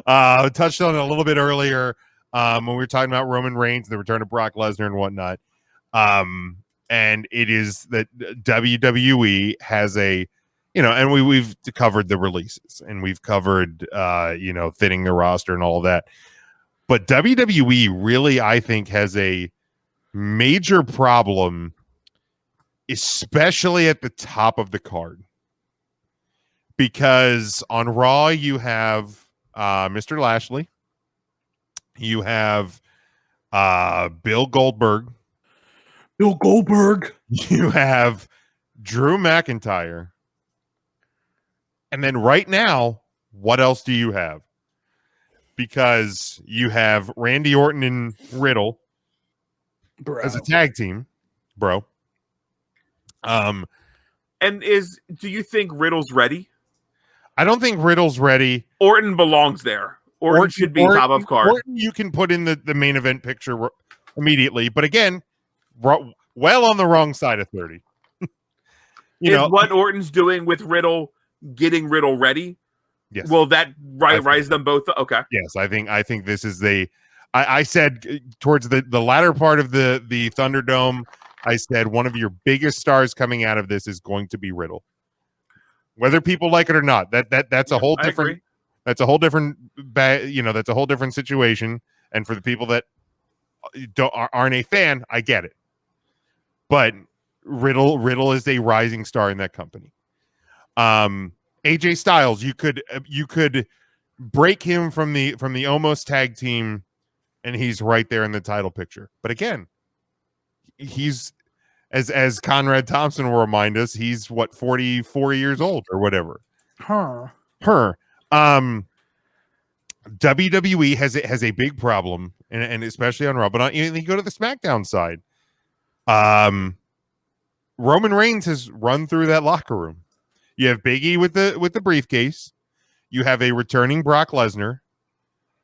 Touched on it a little bit earlier when we were talking about Roman Reigns and the return of Brock Lesnar and whatnot. And it is that WWE has a, and we've covered the releases and we've covered, thinning the roster and all that. But WWE really, I think, has a major problem, especially at the top of the card. Because on Raw, you have Mr. Lashley. You have Bill Goldberg. You have Drew McIntyre. And then right now, what else do you have? Because you have Randy Orton and Riddle as a tag team, bro. And do you think Riddle's ready? I don't think Riddle's ready. Orton belongs there. Orton should be top of card. Orton you can put in the main event picture immediately. But again, well on the wrong side of 30. What Orton's doing with Riddle, getting Riddle ready? Yes. Will that rise them both? Okay. Yes, I think this is I said towards the latter part of the Thunderdome, I said one of your biggest stars coming out of this is going to be Riddle. Whether people like it or not, that's a whole different. That's a whole different. That's a whole different situation. And for the people that aren't a fan, I get it. But Riddle is a rising star in that company. AJ Styles, you could break him from the Omos tag team, and he's right there in the title picture. But again, he's as Conrad Thompson will remind us, he's 44 years old or whatever. WWE has a big problem, and especially on Raw, but you go to the SmackDown side. Roman Reigns has run through that locker room. You have Big E with the briefcase. You have a returning Brock Lesnar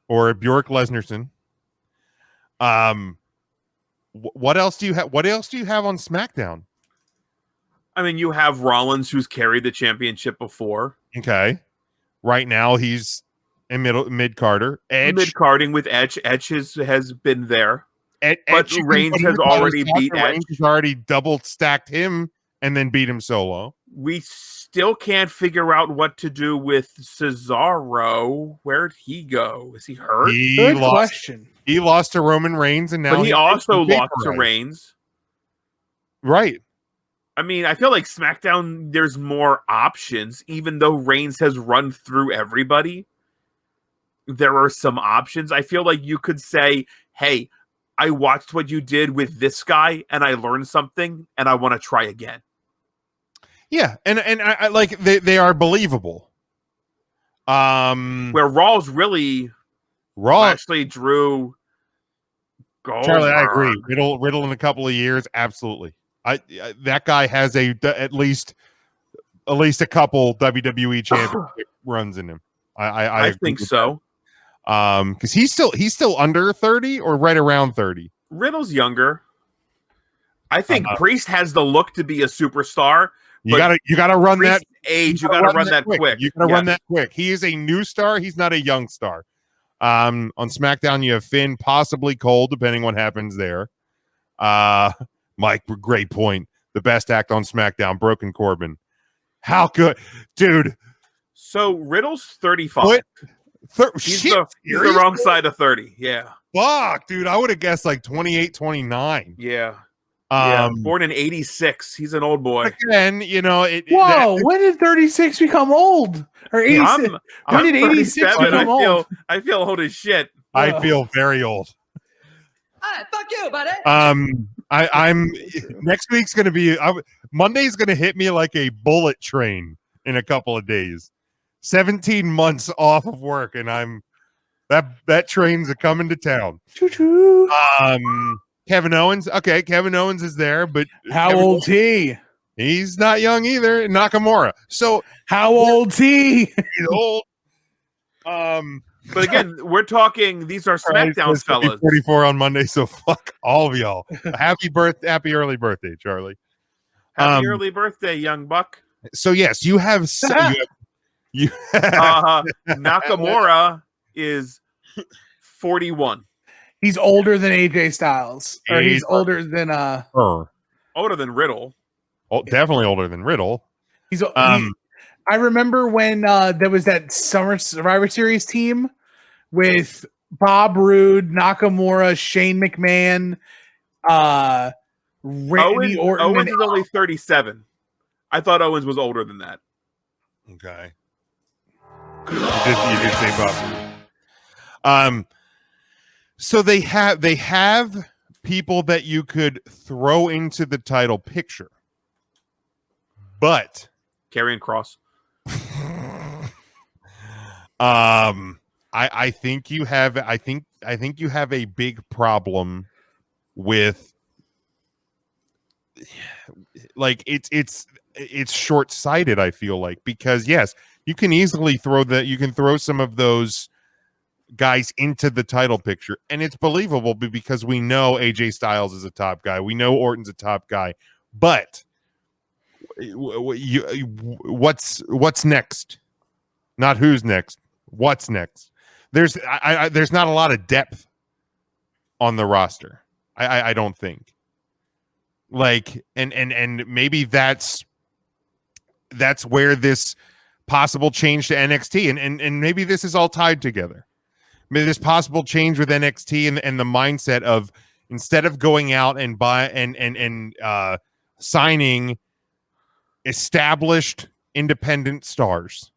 or a Bjork Lesnarson. What else do you have? What else do you have on SmackDown? I mean, you have Rollins, who's carried the championship before. Okay, right now he's in mid-carder. Edge mid-carding with Edge. Edge has been there, but Reigns has already beat Edge. Reigns has already double stacked him and then beat him solo. We still can't figure out what to do with Cesaro. Where'd he go? Is he hurt? Good question. He lost to Roman Reigns, and now he also lost to Reigns. Right. I mean, I feel like SmackDown, there's more options, even though Reigns has run through everybody. There are some options. I feel like you could say, hey, I watched what you did with this guy, and I learned something, and I want to try again. Yeah, and I like they are believable. Where Raw's really actually Drew Goldberg. Charlie, I agree. Riddle in a couple of years, absolutely. That guy has at least a couple WWE championship runs in him. I think so. Because he's still under 30 or right around 30. Riddle's younger. I think Priest has the look to be a superstar. You gotta run that age. You gotta run that quick. You gotta run that quick. He is a new star. He's not a young star. On SmackDown, you have Finn, possibly Cole, depending what happens there. Mike, great point. The best act on SmackDown, Broken Corbin. How good, dude? So Riddle's 35. He's the wrong side of 30. Yeah. Fuck, dude. I would have guessed like 28, 29. Yeah. Born in 86. He's an old boy. Again, when did 36 become old? Or 86? When did 86 become old? I feel old as shit. I feel very old. Fuck you, buddy. I'm next week's gonna be Monday's gonna hit me like a bullet train in a couple of days. 17 months off of work, and I'm that train's coming to town. Choo-choo. Kevin Owens. Okay, Kevin Owens is there, but how old's he? He's not young either. Nakamura. So how old's he? He's old. But again, we're talking. These are SmackDown fellas. 44 on Monday, so fuck all of y'all. Happy early birthday, Charlie. Happy early birthday, young buck. So yes, you have Nakamura. is 41. He's older than AJ Styles, or he's He's- older than Older than Riddle. Oh, definitely older than Riddle. I remember when there was that Summer Survivor Series team with Bob Roode, Nakamura, Shane McMahon, Randy Orton. Owens is only 37. I thought Owens was older than that. Okay. You did say Bob. So they have people that you could throw into the title picture, but Karrion Kross. I think you have a big problem with, like, it's short-sighted, I feel like, because yes, you can easily throw some of those guys into the title picture, and it's believable because we know AJ Styles is a top guy, we know Orton's a top guy, but what's next? Not who's next. What's next? There's not a lot of depth on the roster. I don't think. Like, and maybe that's where this possible change to NXT and maybe this is all tied together. Maybe this possible change with NXT and the mindset of, instead of going out and signing established independent stars,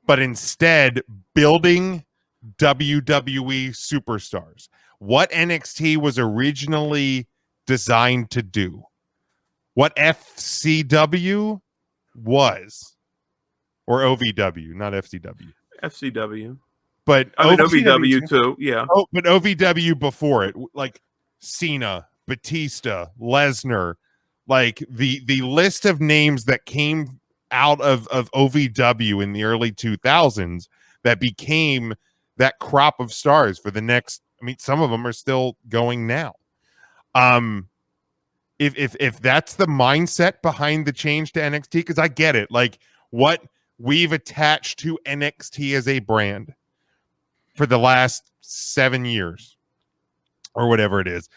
but instead building WWE superstars. What NXT was originally designed to do, what FCW was, or OVW, not FCW. FCW. But I mean, OVW too, yeah. Oh, but OVW before it, like Cena, Batista, Lesnar, like the list of names that came out of OVW in the early 2000s that became that crop of stars for the next, I mean, some of them are still going now. If that's the mindset behind the change to NXT, because I get it, like what we've attached to NXT as a brand for the last 7 years or whatever it is,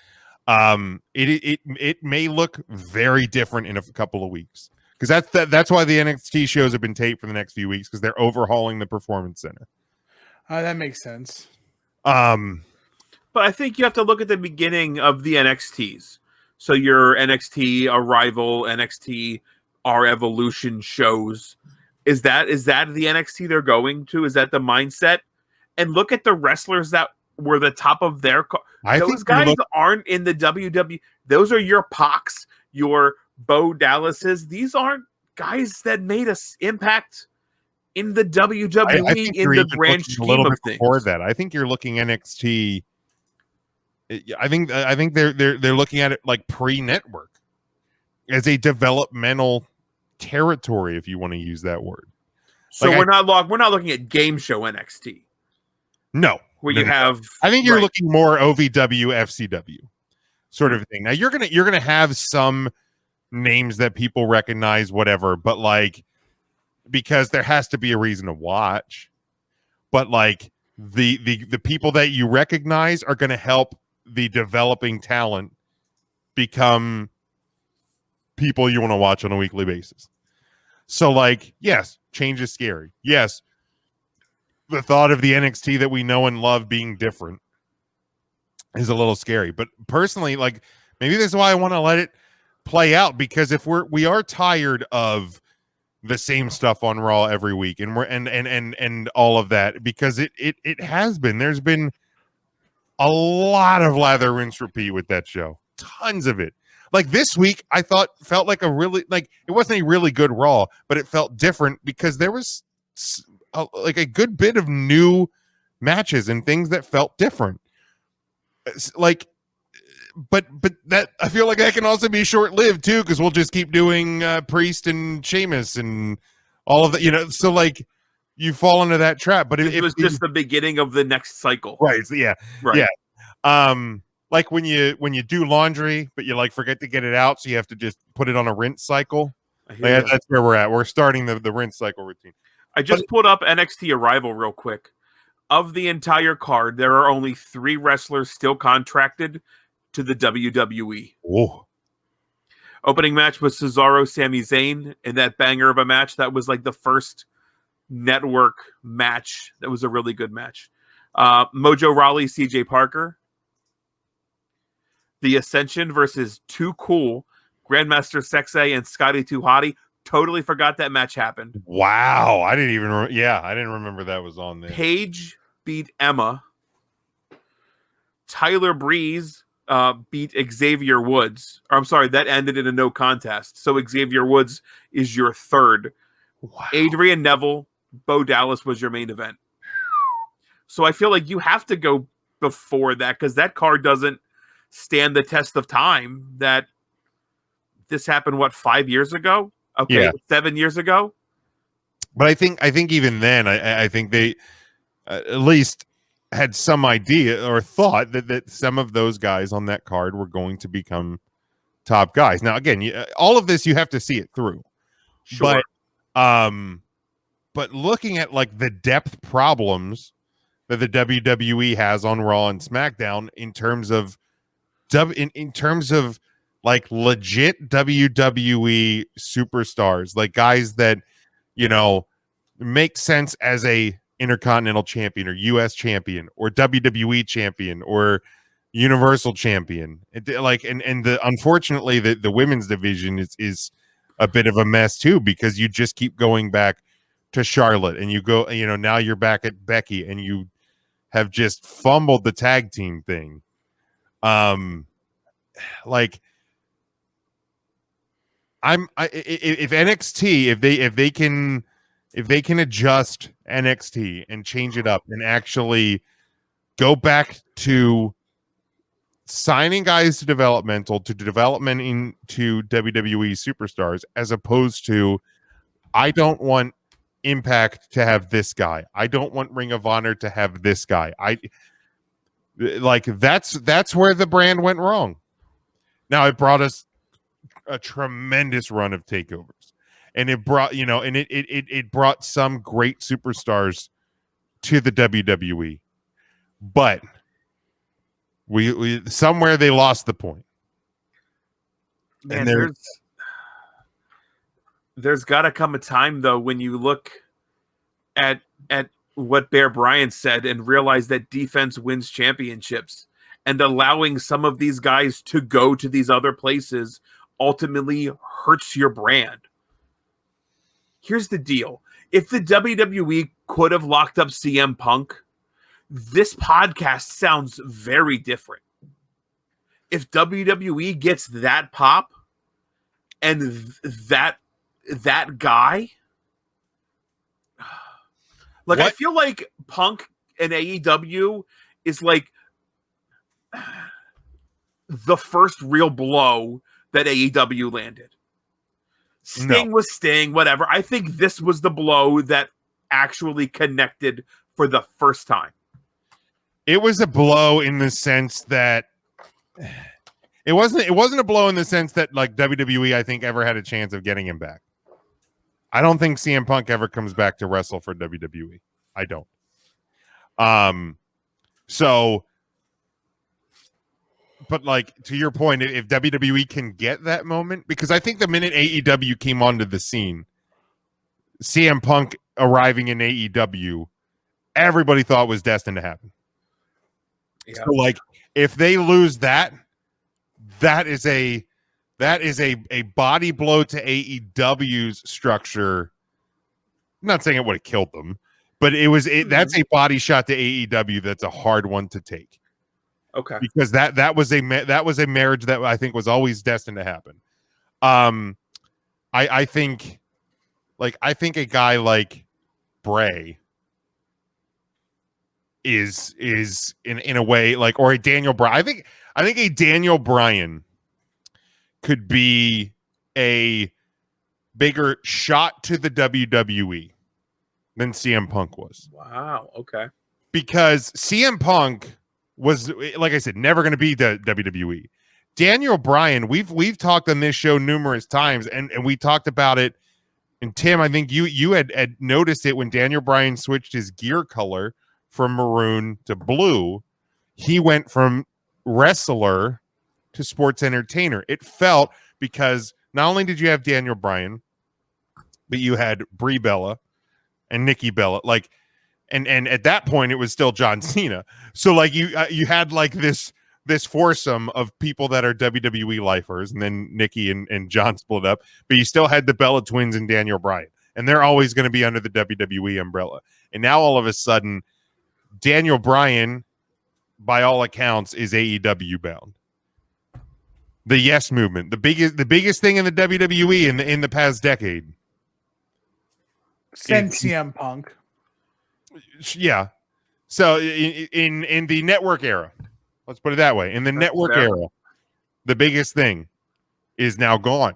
it may look very different in a couple of weeks, because that's why the NXT shows have been taped for the next few weeks, because they're overhauling the Performance Center. That makes sense. But I think you have to look at the beginning of the NXTs. So your NXT Arrival, NXT Our Evolution shows. Is that the NXT they're going to? Is that the mindset? And look at the wrestlers that were the top of their those guys aren't in the WWE. Those are your Pacs, your Bo Dallases. These aren't guys that made us impact in the WWE in the grand scheme of things. Before that, I think you're looking NXT. I think they're looking at it like pre-network, as a developmental territory, if you want to use that word. So like we're not looking at game show NXT. No, where you have. I think you're looking more OVW, FCW sort of thing. Now you're gonna have some names that people recognize, whatever, but like, because there has to be a reason to watch. But like the people that you recognize are going to help the developing talent become people you want to watch on a weekly basis. So like, yes, change is scary. Yes, the thought of the NXT that we know and love being different is a little scary. But personally, like, maybe this is why I want to let it play out, because if we are tired of the same stuff on Raw every week, and we're and all of that, because it has been, there's been a lot of lather, rinse, repeat with that show, tons of it. Like this week, I felt like a really, like, it wasn't a really good Raw, but it felt different because there was like a good bit of new matches and things that felt different. Like, but that, I feel like that can also be short-lived too, because we'll just keep doing Priest and Sheamus and all of that, you know. So like, you fall into that trap. But it was just the beginning of the next cycle, right? So yeah, right. Yeah. Like when you do laundry, but you like forget to get it out, so you have to just put it on a rinse cycle. Like, that's where we're at. We're starting the rinse cycle routine. I just pulled up NXT Arrival real quick. of the entire card, there are only 3 wrestlers still contracted to the WWE. Oh, Opening match was Cesaro, Sami Zayn, in that banger of a match. That was like the first network match. That was a really good match. Mojo Rawley, CJ Parker. The Ascension versus Too Cool, Grandmaster Sexay, and Scotty Too Hottie. Totally forgot that match happened. wow. I didn't even, I didn't remember that was on there. Paige beat Emma. Tyler Breeze beat Xavier Woods. Or, I'm sorry, that ended in a no contest. So Xavier Woods is your third. Wow. Adrian Neville, Bo Dallas was your main event. So I feel like you have to go before that because that card doesn't stand the test of time. That this happened, 5 years ago? Okay, Yeah. 7 years ago. But I think even then, I think they at least had some idea or thought that some of those guys on that card were going to become top guys. Now, again, all of this you have to see it through. Sure. But looking at like the depth problems that the WWE has on Raw and SmackDown in terms of like legit WWE superstars, like guys that make sense as a Intercontinental Champion or US Champion or WWE Champion or Universal Champion. Unfortunately the women's division is a bit of a mess too, because you just keep going back to Charlotte and you go, now you're back at Becky and you have just fumbled the tag team thing. If NXT, if they can adjust NXT and change it up and actually go back to signing guys to development into WWE superstars, as opposed to, I don't want Impact to have this guy, I don't want Ring of Honor to have this guy. That's where the brand went wrong. Now it brought us a tremendous run of takeovers, and it brought it brought some great superstars to the WWE, but we somewhere they lost the point. Man, And there's got to come a time though when you look at what Bear Bryant said and realize that defense wins championships, and allowing some of these guys to go to these other places ultimately hurts your brand. Here's the deal. If the WWE could have locked up CM Punk, this podcast sounds very different. If WWE gets that pop and that guy, like, I feel like Punk and AEW is like the first real blow that AEW landed. Sting was Sting, whatever. I think this was the blow that actually connected for the first time. it was a blow in the sense that it wasn't a blow in the sense that like WWE, I think, ever had a chance of getting him back. I don't think CM Punk ever comes back to wrestle for WWE. I don't. So, but like, to your point, if WWE can get that moment, because I think the minute AEW came onto the scene, CM Punk arriving in AEW, everybody thought was destined to happen. Yeah. So like, if they lose that, that is a body blow to AEW's structure. I'm not saying it would have killed them, but that's a body shot to AEW. That's a hard one to take. Okay. Because that was a marriage that I think was always destined to happen. I think a guy like Bray is in a way like, or a Daniel Bryan. I think a Daniel Bryan could be a bigger shot to the WWE than CM Punk was. Wow. Okay. Because CM Punk was, like I said, never going to be the WWE. Daniel Bryan, we've talked on this show numerous times, and we talked about it. And Tim, I think you had noticed it when Daniel Bryan switched his gear color from maroon to blue. He went from wrestler to sports entertainer. It felt, because not only did you have Daniel Bryan, but you had Brie Bella and Nikki Bella, like, and at that point it was still John Cena. So like you had like this foursome of people that are WWE lifers, and then Nikki and John split up, but you still had the Bella twins and Daniel Bryan, and they're always going to be under the WWE umbrella. And now all of a sudden, Daniel Bryan, by all accounts, is AEW bound. The Yes Movement, the biggest thing in the WWE in the past decade. Since CM Punk. Yeah. So in the network era, let's put it that way. In the network era, the biggest thing is now gone.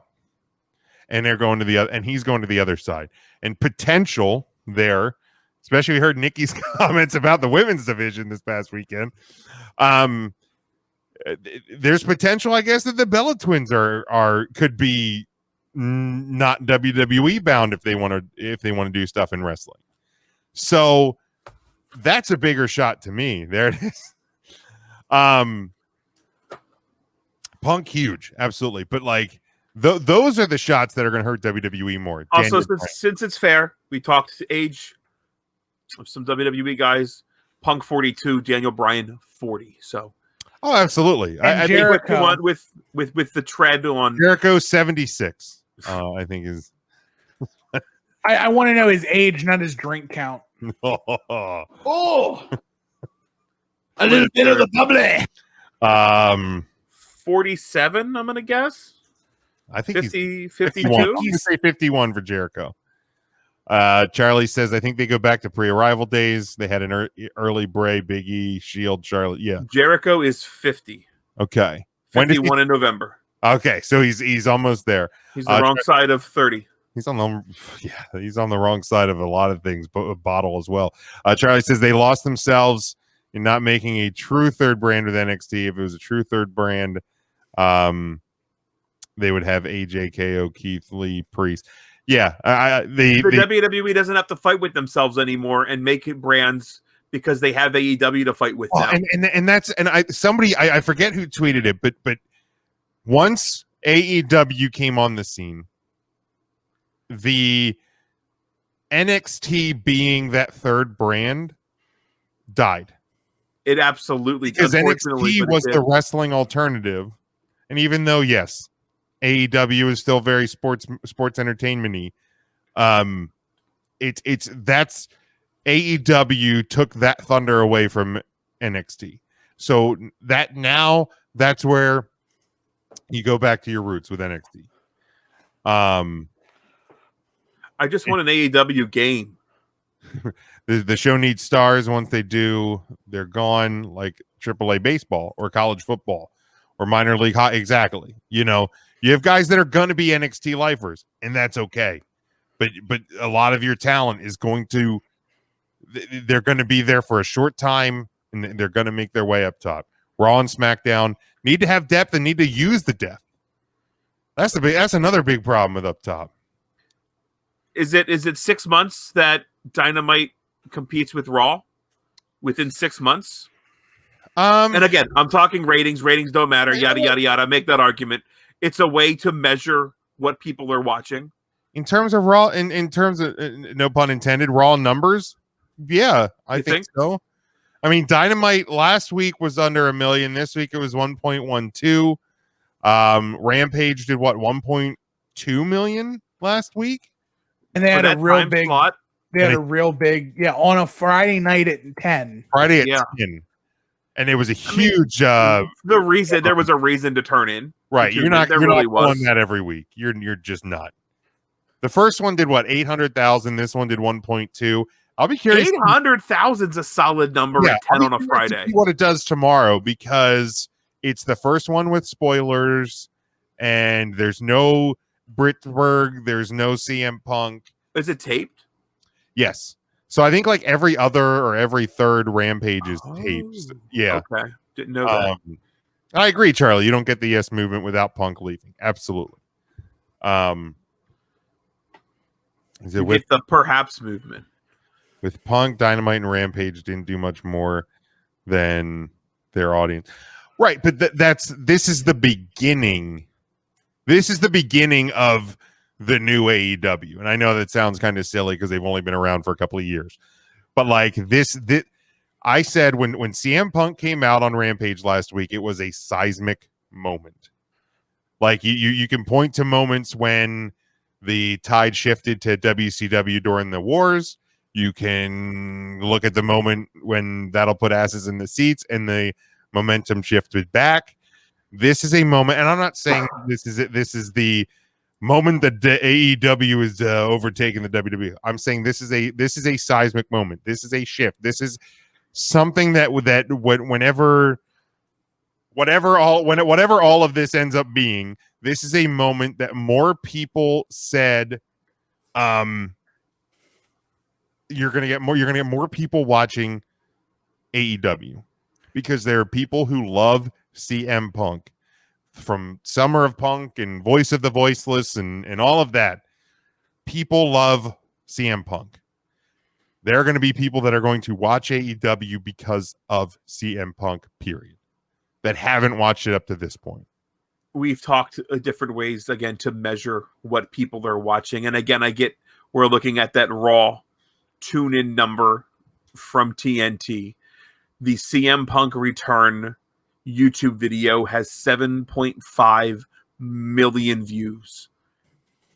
And they're going to the other, and he's going to the other side. And potential there, especially we heard Nikki's comments about the women's division this past weekend. There's potential, I guess, that the Bella twins could be not WWE bound if they want to do stuff in wrestling. So that's a bigger shot to me. There it is. Punk huge, absolutely, but like those are the shots that are going to hurt WWE more. Also, since it's fair, we talked age of some WWE guys. Punk 42, Daniel Bryan 40. So, And absolutely. I think Jericho. with the tread on Jericho 76. I think is. I want to know his age, not his drink count. Oh, a little bit of the bubbly. 47. I'm gonna guess. I think 50, he's 52. 51. I'm gonna say 51 for Jericho. Charlie says, I think they go back to pre-arrival days. They had an early Bray, Big E, Shield, Charlotte. Yeah. Jericho is 50. Okay. 51 in November. Okay, so he's almost there. He's the wrong side of 30. He's on the wrong side of a lot of things, but a bottle as well. Charlie says they lost themselves in not making a true third brand with NXT. If it was a true third brand, they would have AJ, KO, Keith Lee, Priest. Yeah, the WWE doesn't have to fight with themselves anymore and make it brands because they have AEW to fight with now. I forget who tweeted it, but once AEW came on the scene, the NXT being that third brand died. It absolutely because does. NXT was the wrestling alternative, and even though yes, AEW is still very sports entertainment-y, that's AEW took that thunder away from NXT. So that's where you go back to your roots with NXT. I just want an AEW game. The show needs stars. Once they do, they're gone, like AAA baseball or college football or minor league hockey. Exactly. You have guys that are going to be NXT lifers, and that's okay. But a lot of your talent is they're going to be there for a short time, and they're going to make their way up top. Raw and SmackDown need to have depth and need to use the depth. That's another big problem with up top. Is it 6 months that Dynamite competes with Raw within 6 months? And again, I'm talking ratings. Ratings don't matter. Yada yada yada. Make that argument. It's a way to measure what people are watching. In terms of Raw, in terms of no pun intended, Raw numbers. Yeah, I think so. I mean, Dynamite last week was under 1 million. This week it was 1.12. Rampage did what, 1.2 million last week? And they had a real big slot. They had a real big on a Friday night at 10. Friday at 10. And it was a huge there was a reason to turn in. Right. You're not doing that every week. You're just not. The first one did what, 800,000. This one did 1.2. I'll be curious. 800,000 is a solid number at 10 on a Friday. To see what it does tomorrow, because it's the first one with spoilers, and there's no Brittberg, there's no CM Punk. Is it taped? Yes. So I think like every other or every third Rampage is taped. Yeah. Okay. Didn't know that. I agree, Charlie. You don't get the Yes Movement without Punk leaving. Absolutely. Is it with the perhaps movement? with Punk, Dynamite, and Rampage didn't do much more than their audience. Right, but this is the beginning. This is the beginning of the new AEW. And I know that sounds kind of silly because they've only been around for a couple of years. But like this I said when CM Punk came out on Rampage last week, it was a seismic moment. Like you can point to moments when the tide shifted to WCW during the wars. You can look at the moment when that'll put asses in the seats and the momentum shifted back. This is a moment, and I'm not saying this is it. This is the moment that the AEW is overtaking the WWE. I'm saying this is a seismic moment. This is a shift. This is something whenever all of this ends up being, this is a moment that more people said, you're gonna get more people watching AEW because there are people who love CM Punk from Summer of Punk and Voice of the Voiceless and all of that. People love CM Punk. There are going to be people that are going to watch AEW because of CM Punk, period, that haven't watched it up to this point. We've talked different ways, again, to measure what people are watching. And again, we're looking at that Raw tune-in number from TNT. The CM Punk return YouTube video has 7.5 million views.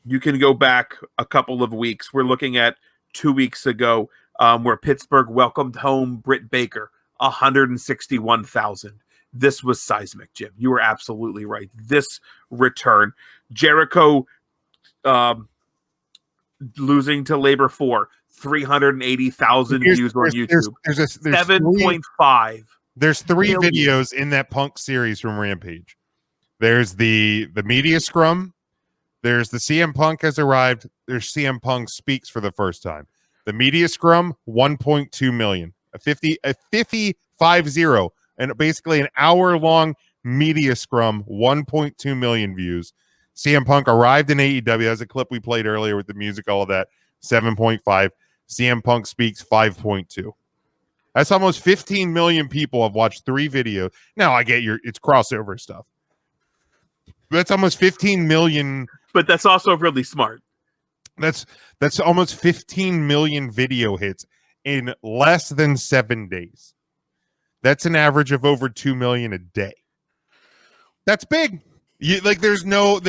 You can go back a couple of weeks. We're looking at 2 weeks ago where Pittsburgh welcomed home Britt Baker, 161,000. This was seismic, Jim. You were absolutely right. This return, Jericho losing to Labor 4, 380,000 views on YouTube. There's 7.5. There's 3 videos in that Punk series from Rampage. There's the media scrum. There's the CM Punk has arrived. There's CM Punk speaks for the first time. The media scrum, 1.2 million. A 50, and basically an hour-long media scrum, 1.2 million views. CM Punk arrived in AEW. That's a clip we played earlier with the music, all of that, 7.5. CM Punk speaks, 5.2. That's almost 15 million people have watched 3 videos. Now I get it's crossover stuff. That's almost 15 million. But that's also really smart. That's almost 15 million video hits in less than 7 days. That's an average of over 2 million a day. That's big. There's no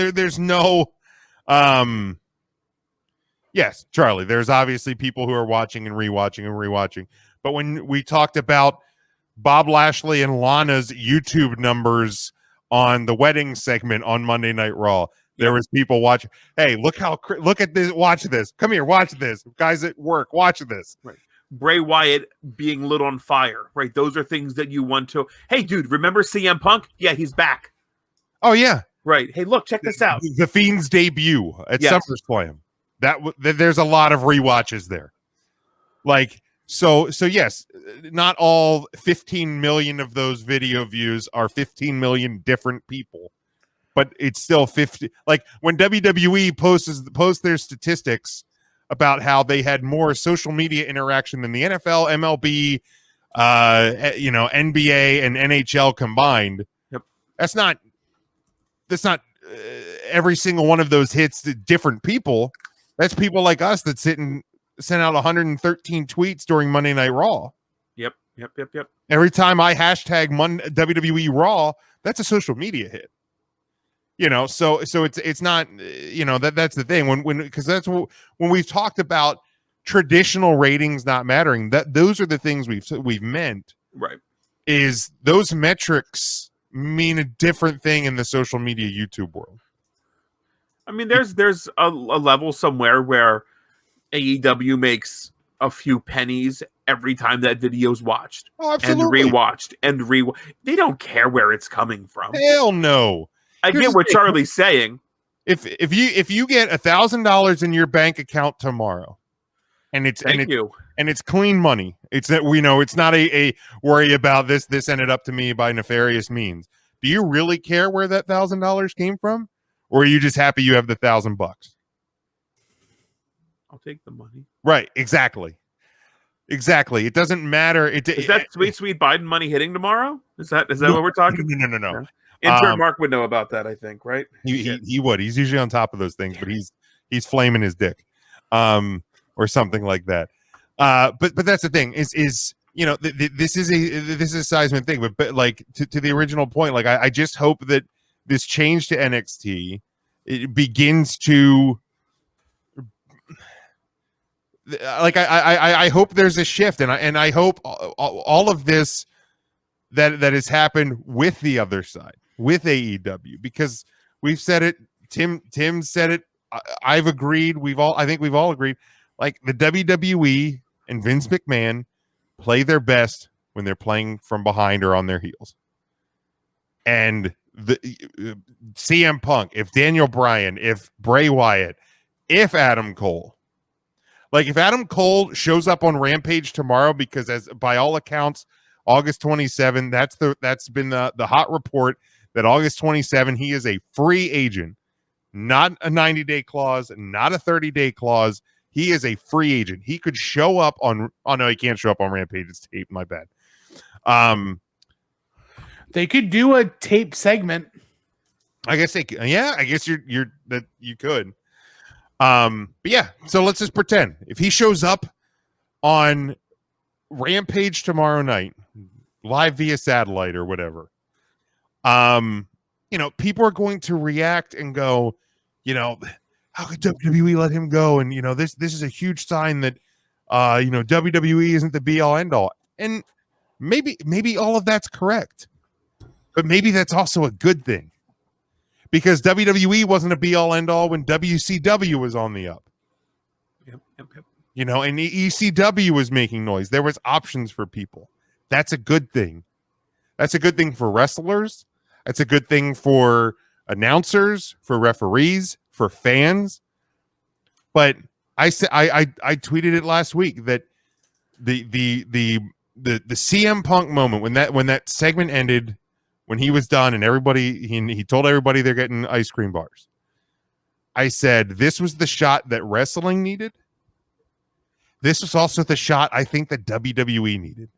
yes, Charlie, there's obviously people who are watching and rewatching. But when we talked about Bob Lashley and Lana's YouTube numbers on the wedding segment on Monday Night Raw, there was people watching. Hey, look at this. Watch this. Come here. Watch this. Guys at work, watch this. Right. Bray Wyatt being lit on fire. Right. Those are things that you want to. Hey, dude, remember CM Punk? Yeah, he's back. Oh yeah. Right. Hey, look, check this out. The Fiend's debut at SummerSlam. There's a lot of rewatches there. So yes, not all 15 million of those video views are 15 million different people, but it's still 50. Like when WWE posts their statistics about how they had more social media interaction than the NFL, MLB, NBA and NHL combined. Yep. That's not every single one of those hits to different people. That's people like us that sent out 113 tweets during Monday Night Raw. Yep. Every time I hashtag WWE Raw, that's a social media hit. So it's not, that's the thing because that's when we've talked about traditional ratings not mattering, that those are the things we've meant. Right. Is those metrics mean a different thing in the social media YouTube world? I mean, there's a level somewhere where AEW makes a few pennies every time that video's watched. Oh, absolutely. And rewatched and They don't care where it's coming from. Hell no. I get what Charlie's saying. If you get $1,000 in your bank account tomorrow, and it's clean money, it's that it's not a worry about this ended up to me by nefarious means. Do you really care where that $1,000 came from, or are you just happy you have the $1,000? I'll take the money. Right, exactly. Exactly. It doesn't matter. Is that sweet Biden money hitting tomorrow? Is that No, what we're talking? No. Yeah. Intern Mark would know about that, I think, right? He would. He's usually on top of those things, but he's flaming his dick, or something like that. But that's the thing is this is a seismic thing. But like to the original point, like I just hope that this change to NXT it begins to. Like I hope there's a shift, and I hope all of this that has happened with the other side, with AEW, because we've said it. Tim said it. I've agreed. I think we've all agreed. Like the WWE and Vince McMahon play their best when they're playing from behind or on their heels. And the CM Punk, if Daniel Bryan, if Bray Wyatt, if Adam Cole. Like if Adam Cole shows up on Rampage tomorrow, because as by all accounts, August 27, that's been the hot report that August 27, he is a free agent, not a 90-day clause, not a 30-day clause. He is a free agent. He could show up on. Oh no, he can't show up on Rampage. It's tape. My bad. They could do a tape segment. I guess they. Yeah, I guess you're that you could. But yeah, so let's just pretend if he shows up on Rampage tomorrow night, live via satellite or whatever, people are going to react and go, how could WWE let him go? And this is a huge sign that WWE isn't the be all end all. And maybe all of that's correct, but maybe that's also a good thing. Because WWE wasn't a be-all, end-all when WCW was on the up. Yep. And ECW was making noise. There was options for people. That's a good thing. That's a good thing for wrestlers. That's a good thing for announcers, for referees, for fans. But I tweeted it last week that the CM Punk moment when that segment ended, when he was done and everybody, he told everybody they're getting ice cream bars. I said, this was the shot that wrestling needed. This was also the shot I think that WWE needed.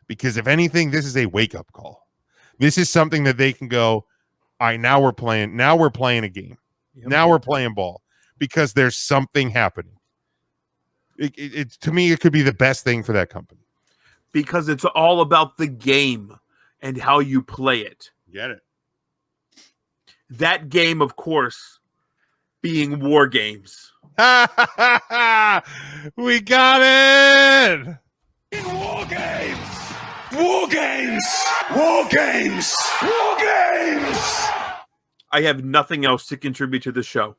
Because if anything, this is a wake-up call. This is something that they can go, all right, now we're playing a game. Yep. Now we're playing ball. Because there's something happening. It to me, it could be the best thing for that company. Because it's all about the game and how you play it. Get it? That game, of course, being War Games. We got it! War Games! War Games! War Games! War Games! I have nothing else to contribute to the show.